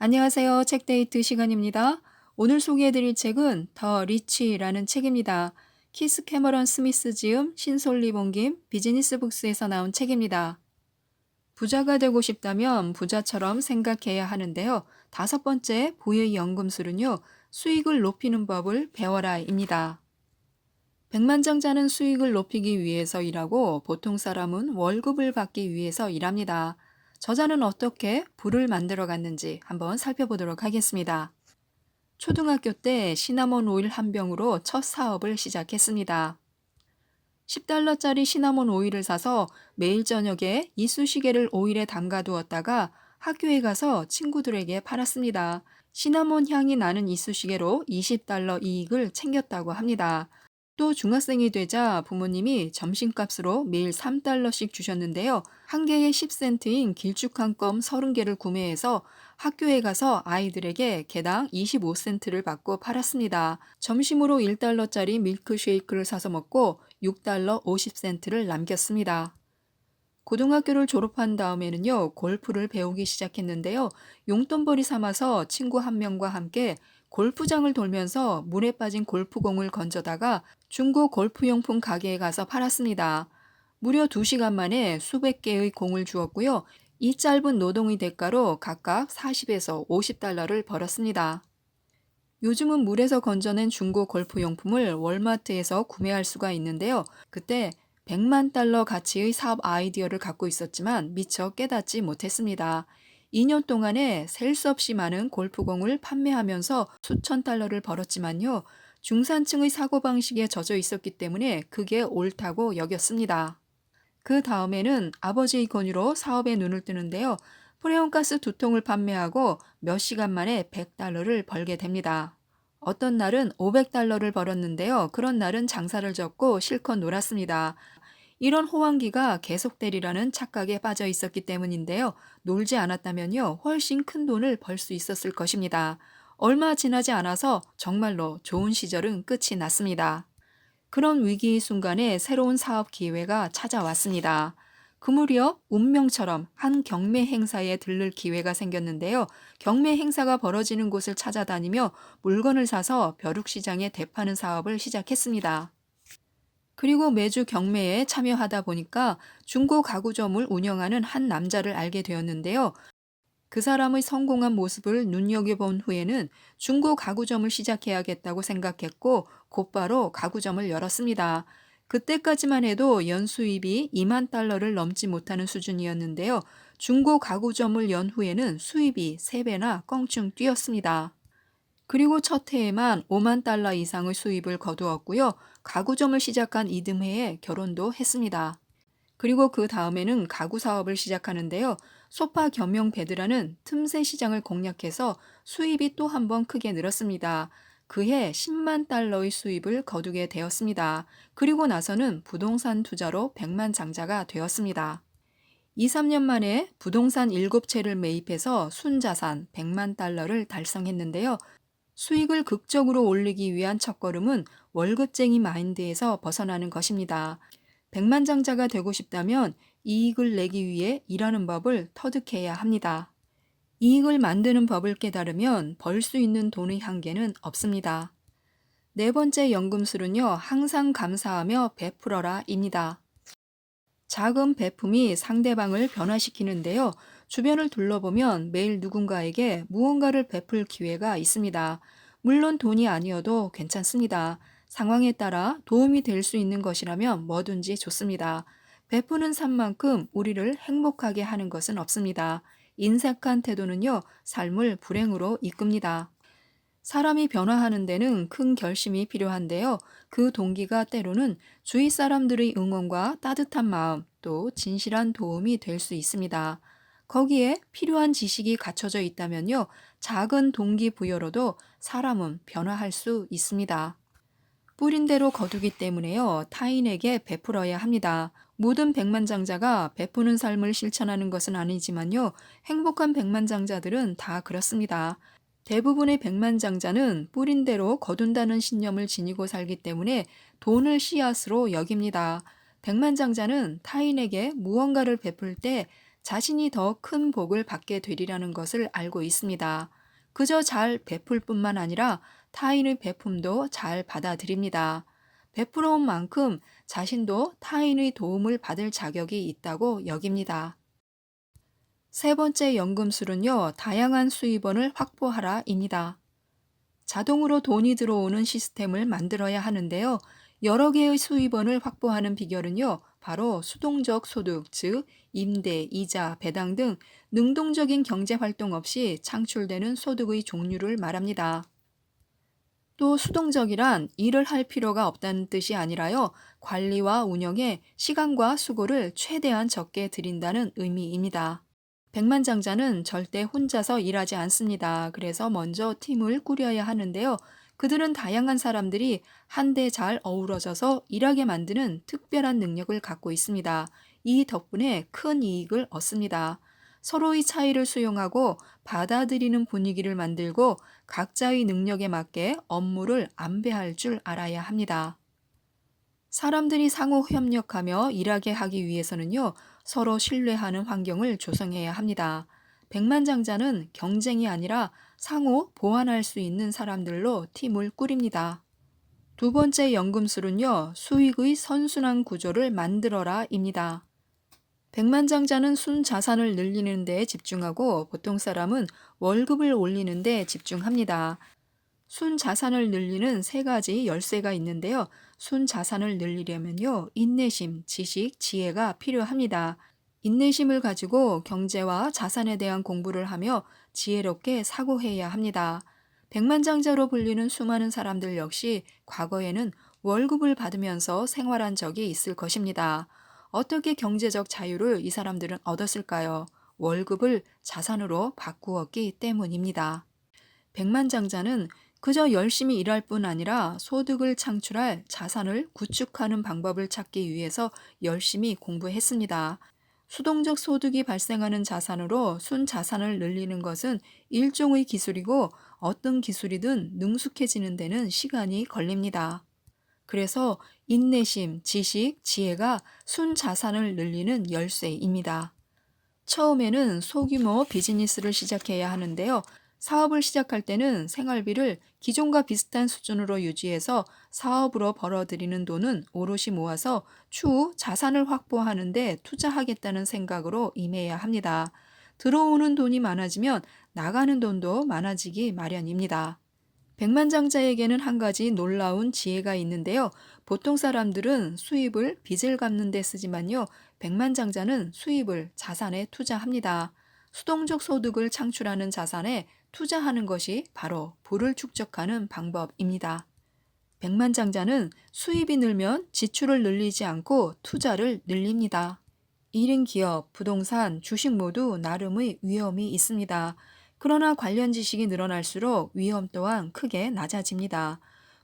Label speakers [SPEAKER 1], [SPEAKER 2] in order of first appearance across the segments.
[SPEAKER 1] 안녕하세요. 책데이트 시간입니다. 오늘 소개해드릴 책은 더 리치라는 책입니다. 키스 캐머런 스미스 지음, 신솔리 본김, 비즈니스 북스에서 나온 책입니다. 부자가 되고 싶다면 부자처럼 생각해야 하는데요. 다섯 번째 부의 연금술은요. 수익을 높이는 법을 배워라입니다. 백만장자는 수익을 높이기 위해서 일하고 보통 사람은 월급을 받기 위해서 일합니다. 저자는 어떻게 부를 만들어 갔는지 한번 살펴보도록 하겠습니다. 초등학교 때 시나몬 오일 한 병으로 첫 사업을 시작했습니다. 10달러짜리 시나몬 오일을 사서 매일 저녁에 이쑤시개를 오일에 담가 두었다가 학교에 가서 친구들에게 팔았습니다. 시나몬 향이 나는 이쑤시개로 20달러 이익을 챙겼다고 합니다. 또 중학생이 되자 부모님이 점심값으로 매일 3달러씩 주셨는데요. 한 개에 10센트인 길쭉한 껌 30개를 구매해서 학교에 가서 아이들에게 개당 25센트를 받고 팔았습니다. 점심으로 1달러짜리 밀크쉐이크를 사서 먹고 6달러 50센트를 남겼습니다. 고등학교를 졸업한 다음에는요, 골프를 배우기 시작했는데요. 용돈벌이 삼아서 친구 한 명과 함께 골프장을 돌면서 물에 빠진 골프공을 건져다가 중고 골프용품 가게에 가서 팔았습니다. 무려 2시간 만에 수백 개의 공을 주었고요. 이 짧은 노동의 대가로 각각 40에서 50달러를 벌었습니다. 요즘은 물에서 건져낸 중고 골프용품을 월마트에서 구매할 수가 있는데요. 그때 100만 달러 가치의 사업 아이디어를 갖고 있었지만 미처 깨닫지 못했습니다. 2년 동안에 셀 수 없이 많은 골프공을 판매하면서 수천 달러를 벌었지만요. 중산층의 사고방식에 젖어 있었기 때문에 그게 옳다고 여겼습니다. 그 다음에는 아버지의 권유로 사업에 눈을 뜨는데요. 프레온가스 2통을 판매하고 몇 시간 만에 100달러를 벌게 됩니다. 어떤 날은 500달러를 벌었는데요. 그런 날은 장사를 접고 실컷 놀았습니다. 이런 호황기가 계속되리라는 착각에 빠져 있었기 때문인데요. 놀지 않았다면요. 훨씬 큰 돈을 벌 수 있었을 것입니다. 얼마 지나지 않아서 정말로 좋은 시절은 끝이 났습니다. 그런 위기의 순간에 새로운 사업 기회가 찾아왔습니다. 그 무렵 운명처럼 한 경매 행사에 들를 기회가 생겼는데요. 경매 행사가 벌어지는 곳을 찾아다니며 물건을 사서 벼룩시장에 대파는 사업을 시작했습니다. 그리고 매주 경매에 참여하다 보니까 중고 가구점을 운영하는 한 남자를 알게 되었는데요. 그 사람의 성공한 모습을 눈여겨본 후에는 중고 가구점을 시작해야겠다고 생각했고 곧바로 가구점을 열었습니다. 그때까지만 해도 연수입이 2만 달러를 넘지 못하는 수준이었는데요. 중고 가구점을 연 후에는 수입이 3배나 껑충 뛰었습니다. 그리고 첫 해에만 5만 달러 이상의 수입을 거두었고요. 가구점을 시작한 이듬해에 결혼도 했습니다. 그리고 그 다음에는 가구 사업을 시작하는데요. 소파 겸용 베드라는 틈새 시장을 공략해서 수입이 또 한 번 크게 늘었습니다. 그해 10만 달러의 수입을 거두게 되었습니다. 그리고 나서는 부동산 투자로 100만 장자가 되었습니다. 2, 3년 만에 부동산 7채를 매입해서 순자산 100만 달러를 달성했는데요. 수익을 극적으로 올리기 위한 첫걸음은 월급쟁이 마인드에서 벗어나는 것입니다. 백만장자가 되고 싶다면 이익을 내기 위해 일하는 법을 터득해야 합니다. 이익을 만드는 법을 깨달으면 벌 수 있는 돈의 한계는 없습니다. 네 번째 연금술은요, 항상 감사하며 베풀어라입니다. 작은 베품이 상대방을 변화시키는데요. 주변을 둘러보면 매일 누군가에게 무언가를 베풀 기회가 있습니다. 물론 돈이 아니어도 괜찮습니다. 상황에 따라 도움이 될 수 있는 것이라면 뭐든지 좋습니다. 베푸는 삶만큼 우리를 행복하게 하는 것은 없습니다. 인색한 태도는요, 삶을 불행으로 이끕니다. 사람이 변화하는 데는 큰 결심이 필요한데요. 그 동기가 때로는 주위 사람들의 응원과 따뜻한 마음, 또 진실한 도움이 될 수 있습니다. 거기에 필요한 지식이 갖춰져 있다면요. 작은 동기부여로도 사람은 변화할 수 있습니다. 뿌린 대로 거두기 때문에요. 타인에게 베풀어야 합니다. 모든 백만장자가 베푸는 삶을 실천하는 것은 아니지만요. 행복한 백만장자들은 다 그렇습니다. 대부분의 백만장자는 뿌린 대로 거둔다는 신념을 지니고 살기 때문에 돈을 씨앗으로 여깁니다. 백만장자는 타인에게 무언가를 베풀 때 자신이 더 큰 복을 받게 되리라는 것을 알고 있습니다. 그저 잘 베풀 뿐만 아니라 타인의 베품도 잘 받아들입니다. 베풀어온 만큼 자신도 타인의 도움을 받을 자격이 있다고 여깁니다. 세 번째 연금술은요, 다양한 수입원을 확보하라입니다. 자동으로 돈이 들어오는 시스템을 만들어야 하는데요. 여러 개의 수입원을 확보하는 비결은요, 바로 수동적 소득, 즉 임대, 이자, 배당 등 능동적인 경제 활동 없이 창출되는 소득의 종류를 말합니다. 또 수동적이란 일을 할 필요가 없다는 뜻이 아니라요, 관리와 운영에 시간과 수고를 최대한 적게 들인다는 의미입니다. 백만장자는 절대 혼자서 일하지 않습니다. 그래서 먼저 팀을 꾸려야 하는데요. 그들은 다양한 사람들이 한데 잘 어우러져서 일하게 만드는 특별한 능력을 갖고 있습니다. 이 덕분에 큰 이익을 얻습니다. 서로의 차이를 수용하고 받아들이는 분위기를 만들고 각자의 능력에 맞게 업무를 안배할 줄 알아야 합니다. 사람들이 상호 협력하며 일하게 하기 위해서는요, 서로 신뢰하는 환경을 조성해야 합니다. 백만장자는 경쟁이 아니라 상호 보완할 수 있는 사람들로 팀을 꾸립니다. 두 번째 연금술은요, 수익의 선순환 구조를 만들어라입니다. 백만장자는 순자산을 늘리는 데 집중하고 보통 사람은 월급을 올리는 데 집중합니다. 순자산을 늘리는 세 가지 열쇠가 있는데요. 순자산을 늘리려면요, 인내심, 지식, 지혜가 필요합니다. 인내심을 가지고 경제와 자산에 대한 공부를 하며 지혜롭게 사고해야 합니다. 백만장자로 불리는 수많은 사람들 역시 과거에는 월급을 받으면서 생활한 적이 있을 것입니다. 어떻게 경제적 자유를 이 사람들은 얻었을까요? 월급을 자산으로 바꾸었기 때문입니다. 백만장자는 그저 열심히 일할 뿐 아니라 소득을 창출할 자산을 구축하는 방법을 찾기 위해서 열심히 공부했습니다. 수동적 소득이 발생하는 자산으로 순자산을 늘리는 것은 일종의 기술이고 어떤 기술이든 능숙해지는 데는 시간이 걸립니다. 그래서 인내심, 지식, 지혜가 순자산을 늘리는 열쇠입니다. 처음에는 소규모 비즈니스를 시작해야 하는데요. 사업을 시작할 때는 생활비를 기존과 비슷한 수준으로 유지해서 사업으로 벌어들이는 돈은 오롯이 모아서 추후 자산을 확보하는 데 투자하겠다는 생각으로 임해야 합니다. 들어오는 돈이 많아지면 나가는 돈도 많아지기 마련입니다. 백만장자에게는 한 가지 놀라운 지혜가 있는데요. 보통 사람들은 수입을 빚을 갚는 데 쓰지만요. 백만장자는 수입을 자산에 투자합니다. 수동적 소득을 창출하는 자산에 투자하는 것이 바로 부를 축적하는 방법입니다. 백만장자는 수입이 늘면 지출을 늘리지 않고 투자를 늘립니다. 1인 기업, 부동산, 주식 모두 나름의 위험이 있습니다. 그러나 관련 지식이 늘어날수록 위험 또한 크게 낮아집니다.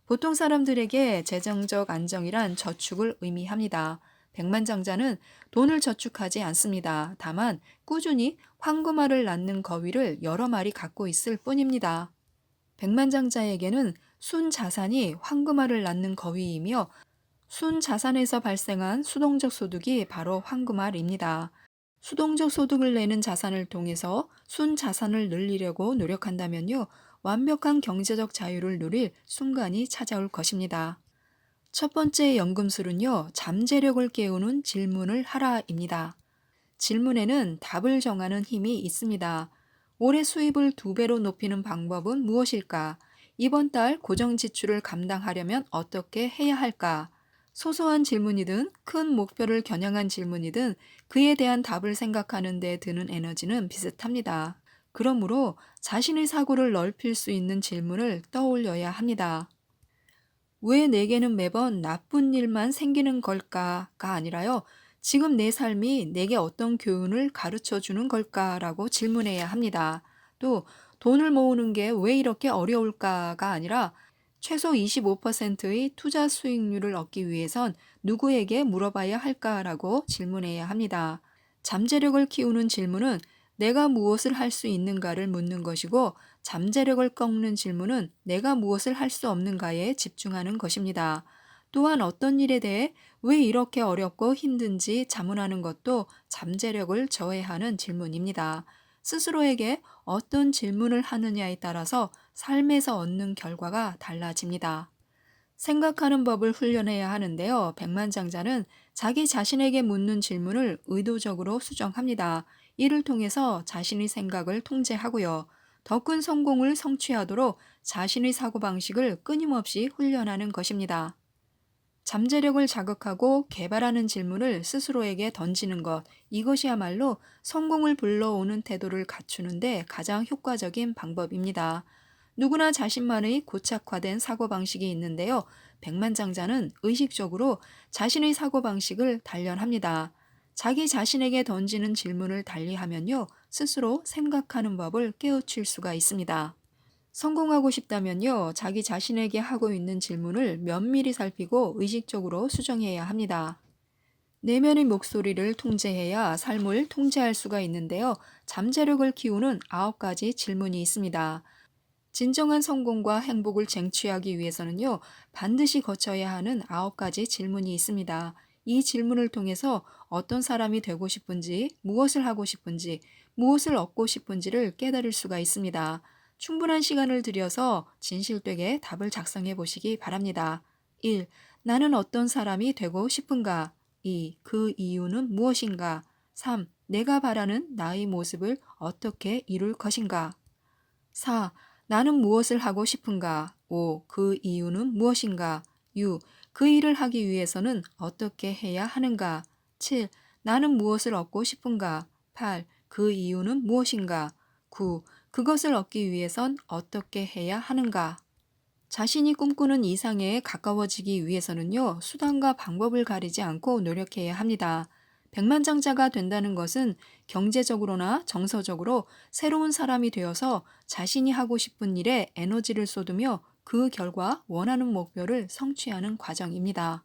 [SPEAKER 1] 보통 사람들에게 재정적 안정이란 저축을 의미합니다. 백만장자는 돈을 저축하지 않습니다. 다만 꾸준히 황금알을 낳는 거위를 여러 마리 갖고 있을 뿐입니다. 백만장자에게는 순자산이 황금알을 낳는 거위이며 순자산에서 발생한 수동적 소득이 바로 황금알입니다. 수동적 소득을 내는 자산을 통해서 순자산을 늘리려고 노력한다면요, 완벽한 경제적 자유를 누릴 순간이 찾아올 것입니다. 첫 번째 연금술은요, 잠재력을 깨우는 질문을 하라입니다. 질문에는 답을 정하는 힘이 있습니다. 올해 수입을 2배로 높이는 방법은 무엇일까? 이번 달 고정 지출을 감당하려면 어떻게 해야 할까? 소소한 질문이든 큰 목표를 겨냥한 질문이든 그에 대한 답을 생각하는 데 드는 에너지는 비슷합니다. 그러므로 자신의 사고를 넓힐 수 있는 질문을 떠올려야 합니다. 왜 내게는 매번 나쁜 일만 생기는 걸까가 아니라요. 지금 내 삶이 내게 어떤 교훈을 가르쳐 주는 걸까라고 질문해야 합니다. 또 돈을 모으는 게 왜 이렇게 어려울까가 아니라 최소 25%의 투자 수익률을 얻기 위해선 누구에게 물어봐야 할까라고 질문해야 합니다. 잠재력을 키우는 질문은 내가 무엇을 할 수 있는가를 묻는 것이고 잠재력을 꺾는 질문은 내가 무엇을 할 수 없는가에 집중하는 것입니다. 또한 어떤 일에 대해 왜 이렇게 어렵고 힘든지 자문하는 것도 잠재력을 저해하는 질문입니다. 스스로에게 어떤 질문을 하느냐에 따라서 삶에서 얻는 결과가 달라집니다. 생각하는 법을 훈련해야 하는데요. 백만장자는 자기 자신에게 묻는 질문을 의도적으로 수정합니다. 이를 통해서 자신의 생각을 통제하고요. 더 큰 성공을 성취하도록 자신의 사고방식을 끊임없이 훈련하는 것입니다. 잠재력을 자극하고 개발하는 질문을 스스로에게 던지는 것, 이것이야말로 성공을 불러오는 태도를 갖추는데 가장 효과적인 방법입니다. 누구나 자신만의 고착화된 사고방식이 있는데요. 백만장자는 의식적으로 자신의 사고방식을 단련합니다. 자기 자신에게 던지는 질문을 달리하면요, 스스로 생각하는 법을 깨우칠 수가 있습니다. 성공하고 싶다면요, 자기 자신에게 하고 있는 질문을 면밀히 살피고 의식적으로 수정해야 합니다. 내면의 목소리를 통제해야 삶을 통제할 수가 있는데요. 잠재력을 키우는 9가지 질문이 있습니다. 진정한 성공과 행복을 쟁취하기 위해서는요, 반드시 거쳐야 하는 9가지 질문이 있습니다. 이 질문을 통해서 어떤 사람이 되고 싶은지, 무엇을 하고 싶은지, 무엇을 얻고 싶은지를 깨달을 수가 있습니다. 충분한 시간을 들여서 진실되게 답을 작성해 보시기 바랍니다. 1. 나는 어떤 사람이 되고 싶은가? 2. 그 이유는 무엇인가? 3. 내가 바라는 나의 모습을 어떻게 이룰 것인가? 4. 나는 무엇을 하고 싶은가? 5. 그 이유는 무엇인가? 6. 그 일을 하기 위해서는 어떻게 해야 하는가? 7. 나는 무엇을 얻고 싶은가? 8. 그 이유는 무엇인가? 9. 그것을 얻기 위해선 어떻게 해야 하는가? 자신이 꿈꾸는 이상에 가까워지기 위해서는요, 수단과 방법을 가리지 않고 노력해야 합니다. 백만장자가 된다는 것은 경제적으로나 정서적으로 새로운 사람이 되어서 자신이 하고 싶은 일에 에너지를 쏟으며 그 결과 원하는 목표를 성취하는 과정입니다.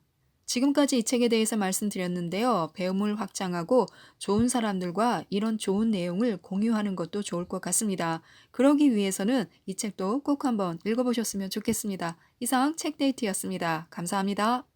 [SPEAKER 1] 지금까지 이 책에 대해서 말씀드렸는데요. 배움을 확장하고 좋은 사람들과 이런 좋은 내용을 공유하는 것도 좋을 것 같습니다. 그러기 위해서는 이 책도 꼭 한번 읽어보셨으면 좋겠습니다. 이상 책데이트였습니다. 감사합니다.